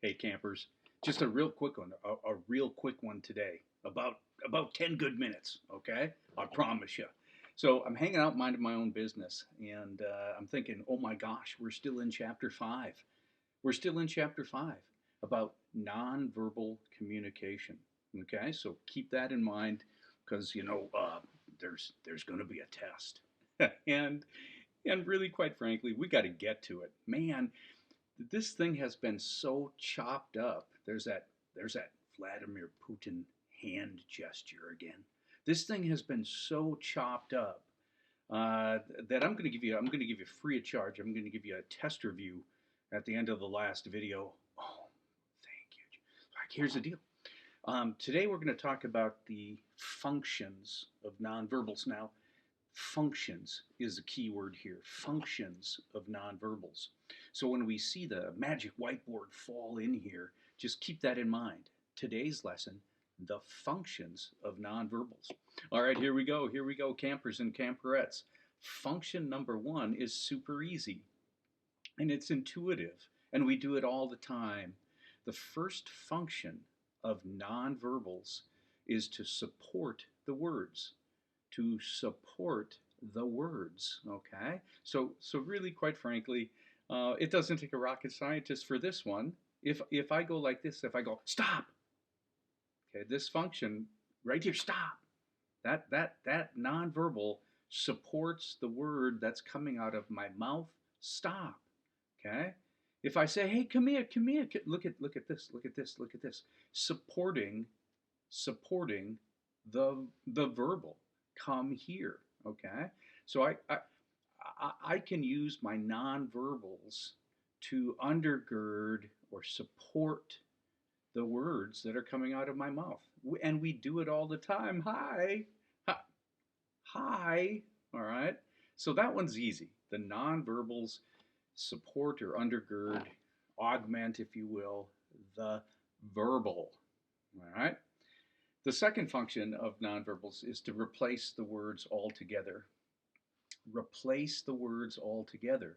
Hey campers, just a real quick one, a real quick one today, about 10 good minutes, okay? I promise you. So I'm hanging out minding my own business, and I'm thinking, oh my gosh, we're still in chapter 5. We're still in chapter 5 about nonverbal communication, okay? So keep that in mind because, there's going to be a test. and and really, quite frankly, we got to get to it. Man, this thing has been so chopped up. There's that Vladimir Putin hand gesture again. This thing has been so chopped up that I'm going to give you free of charge. I'm going to give you a test review at the end of the last video. Oh, thank you. Like, here's the deal. Today we're going to talk about the functions of nonverbals. Now, functions is the key word here. Functions of nonverbals. So when we see the magic whiteboard fall in here, just keep that in mind. Today's lesson, the functions of nonverbals. All right, here we go. Here we go, campers and camperettes. Function number one is super easy, and it's intuitive, and we do it all the time. The first function of nonverbals is to support the words. To support the words, okay? So really, quite frankly, it doesn't take a rocket scientist for this one. If I go like this, if I go stop, okay, this function right here, stop. That nonverbal supports the word that's coming out of my mouth. Stop. Okay. If I say, "Hey, come here, come here," look at this, look at this, look at this, supporting the verbal, come here. Okay. So I can use my nonverbals to undergird or support the words that are coming out of my mouth. And we do it all the time. Hi. Hi. All right. So that one's easy. The nonverbals support or undergird, augment, if you will, the verbal. All right. The second function of nonverbals is to replace the words altogether. Replace the words altogether.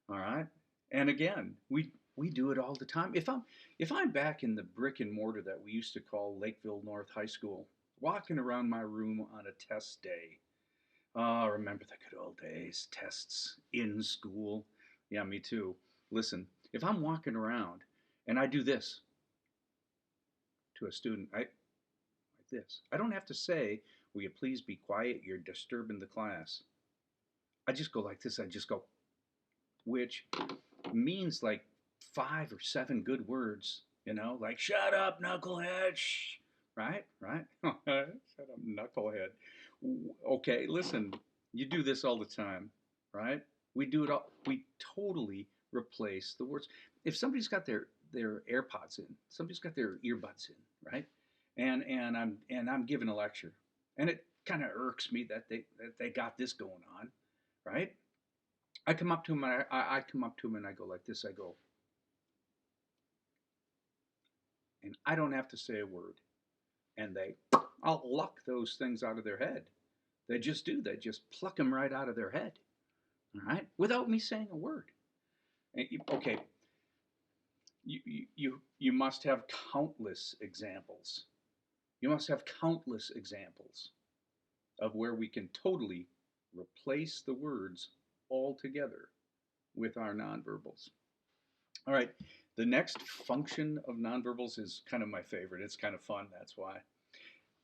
All right. And again, we do it all the time. If I'm back in the brick and mortar that we used to call Lakeville North High School, walking around my room on a test day. Oh, remember the good old days, tests in school. Yeah, me too. Listen, if I'm walking around and I do this to a student, like this, I don't have to say, "Will you please be quiet? You're disturbing the class." I just go like this. I just go, which means like 5 or 7 good words, like "shut up, knucklehead," shh, right, right, shut up, knucklehead. Okay, listen, you do this all the time, right? We do it all. We totally replace the words. If somebody's got their AirPods in, somebody's got their earbuds in, right? And I'm giving a lecture, and it kind of irks me that they got this going on, right? I come up to him and I come up to him and I go like this. I go, and I don't have to say a word, and I'll luck those things out of their head. They just do. They just pluck them right out of their head, all right, without me saying a word. Okay, you must have countless examples. You must have countless examples of where we can totally replace the words altogether with our nonverbals. All right, the next function of nonverbals is kind of my favorite. It's kind of fun, that's why.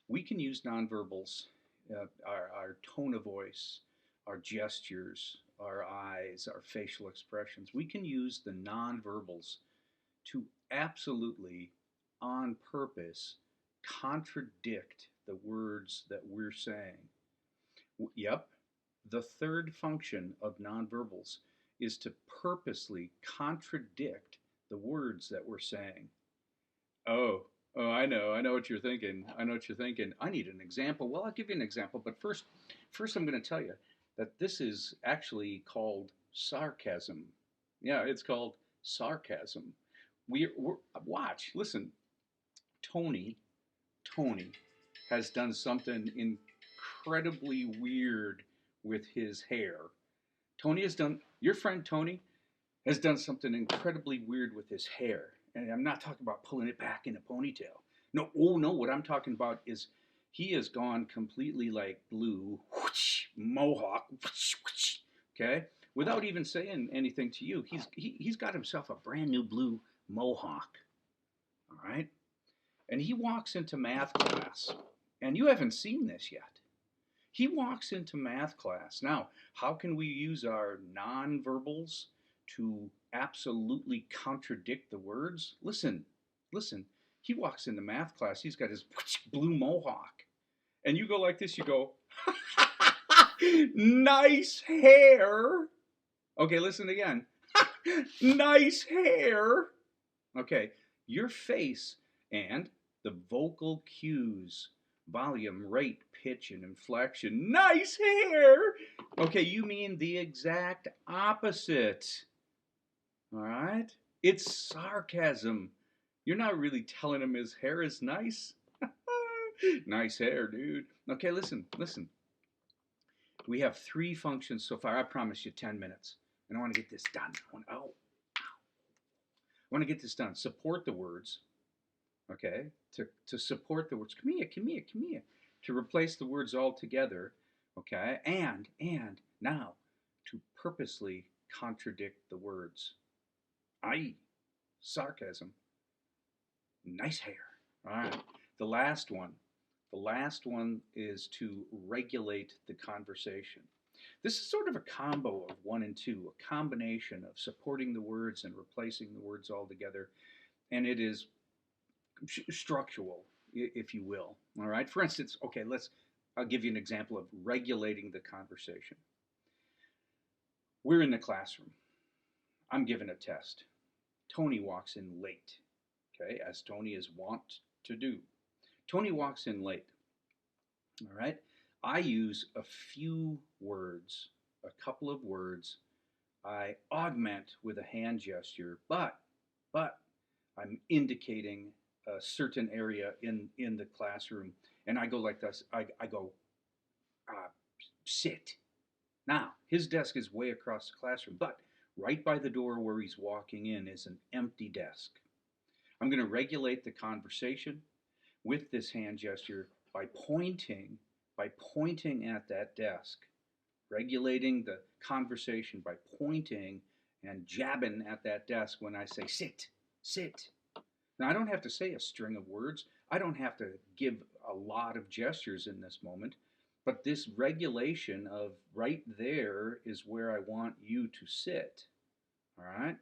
We can use nonverbals, our tone of voice, our gestures, our eyes, our facial expressions. We can use the nonverbals to absolutely, on purpose, contradict the words that we're saying. Yep, the third function of nonverbals is to purposely contradict the words that we're saying. Oh, I know what you're thinking. I know what you're thinking. I need an example. Well, I'll give you an example, but first I'm going to tell you that this is actually called sarcasm. Yeah, it's called sarcasm. Watch, listen. Tony, Tony has done something incredibly weird with his hair. Tony has done. Your friend Tony has done something incredibly weird with his hair. And I'm not talking about pulling it back in a ponytail. No, oh no, what I'm talking about is he has gone completely like blue, whoosh, mohawk, whoosh, whoosh, okay? Without even saying anything to you, he's got himself a brand new blue mohawk, all right? And he walks into math class, and you haven't seen this yet. He walks into math class. Now, how can we use our nonverbals to absolutely contradict the words? Listen, listen. He walks into math class. He's got his blue mohawk. And you go like this, you go, nice hair. Okay, listen again. Nice hair. Okay, your face and the vocal cues, volume, rate, pitch, and inflection. Nice hair. Okay, you mean the exact opposite. All right? It's sarcasm. You're not really telling him his hair is nice. Nice hair, dude. Okay, listen, listen. We have 3 functions so far. I promise you 10 minutes. And I want to get this done. I want to get this done. Support the words. Okay? To support the words. Come here, come here, come here. To replace the words all together. Okay? And now to purposely contradict the words. I.e., sarcasm. Nice hair. All right. The last one is to regulate the conversation. This is sort of a combo of 1 and 2, a combination of supporting the words and replacing the words all together. And it is structural, if you will. All right. For instance, okay, I'll give you an example of regulating the conversation. We're in the classroom. I'm giving a test. Tony walks in late, okay, as Tony is wont to do. Tony walks in late, all right? I use a few words, a couple of words. I augment with a hand gesture, but I'm indicating a certain area in the classroom, and I go like this. I go, sit. Now, his desk is way across the classroom, but right by the door where he's walking in is an empty desk. I'm going to regulate the conversation with this hand gesture by pointing at that desk, regulating the conversation by pointing and jabbing at that desk when I say sit, sit. Now I don't have to say a string of words. I don't have to give a lot of gestures in this moment, but this regulation of right there is where I want you to sit. All right?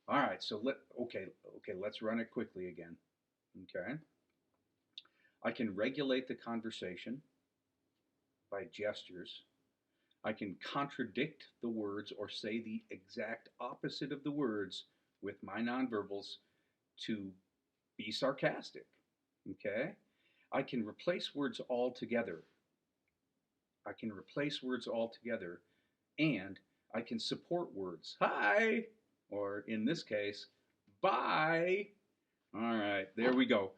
All right, so let's run it quickly again. Okay? I can regulate the conversation by gestures. I can contradict the words or say the exact opposite of the words with my nonverbals to be sarcastic. Okay? I can replace words altogether. I can replace words altogether, and I can support words. Hi, or in this case, bye. All right, there we go.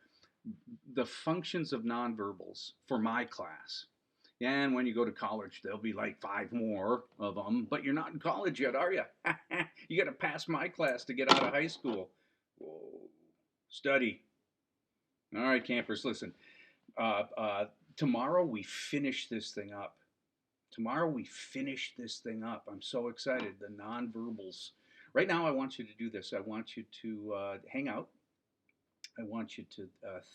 The functions of nonverbals for my class. And when you go to college, there'll be like 5 more of them, but you're not in college yet, are you? You got to pass my class to get out of high school. Whoa. Study. All right, campers, listen. Tomorrow we finish this thing up. Tomorrow we finish this thing up. I'm so excited. The nonverbals. Right now, I want you to do this. I want you to hang out. I want you to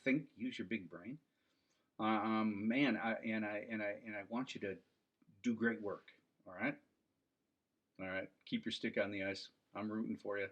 think. Use your big brain. Man, I want you to do great work. All right. All right. Keep your stick on the ice. I'm rooting for you.